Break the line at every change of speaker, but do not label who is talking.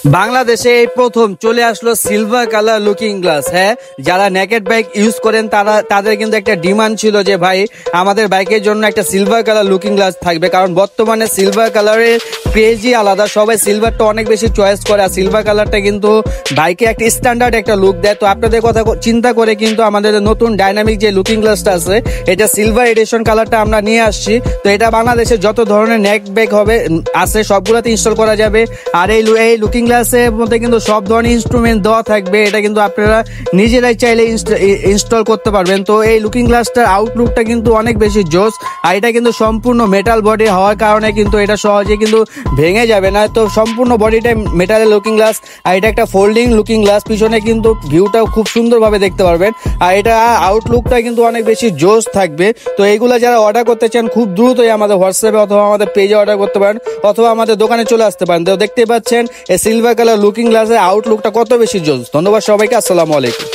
বাংলাদেশে এই প্রথম চলে আসলো সিলভার কালার লুকিং গ্লাস। হ্যাঁ, যারা নেকেড বাইক ইউজ করেন তাদের কিন্তু একটা ডিমান্ড ছিল যে ভাই আমাদের বাইকের জন্য একটা সিলভার কালার লুকিং গ্লাস থাকবে, কারণ বর্তমানে সিলভার কালারের ক্রেজই আলাদা। সবাই সিলভারটা অনেক বেশি চয়েস করে, আর সিলভার কালারটা কিন্তু বাইকে একটা স্ট্যান্ডার্ড একটা লুক দেয়। তো আপনাদের কথা চিন্তা করে কিন্তু আমাদের নতুন ডাইনামিক যে লুকিং গ্লাসটা আছে, এটা সিলভার এডিশন কালারটা আমরা নিয়ে আসছি। তো এটা বাংলাদেশে যত ধরনের নেক ব্যাগ হবে আছে সবগুলোতে ইনস্টল করা যাবে। আর এই লুকিং গ্লাসের মধ্যে কিন্তু সব ধরনের ইনস্ট্রুমেন্ট দেওয়া থাকবে, এটা কিন্তু আপনারা নিজেরাই চাইলে ইনস্টল করতে পারবেন। তো এই লুকিং গ্লাসটার আউটলুকটা কিন্তু অনেক বেশি জোস, আর এটা কিন্তু সম্পূর্ণ মেটাল বডি হওয়ার কারণে কিন্তু এটা সহজে কিন্তু ভেঙে যাবে না। তো সম্পূর্ণ বডিটাই মেটালের লুকিং গ্লাস, আর এটা একটা ফোল্ডিং লুকিং গ্লাস। পিছনে কিন্তু ভিউটাও খুব সুন্দরভাবে দেখতে পারবেন, আর এটা আউটলুকটা কিন্তু অনেক বেশি জোস থাকবে। তো এইগুলো যারা অর্ডার করতে চান খুব দ্রুতই আমাদের হোয়াটসঅ্যাপে অথবা আমাদের পেজে অর্ডার করতে পারেন, অথবা আমাদের দোকানে চলে আসতে পারেন। তো দেখতে পাচ্ছেন এই সিলভার কালার লুকিং গ্লাসের আউটলুকটা কত বেশি জোস। ধন্যবাদ সবাইকে, আসসালামু আলাইকুম।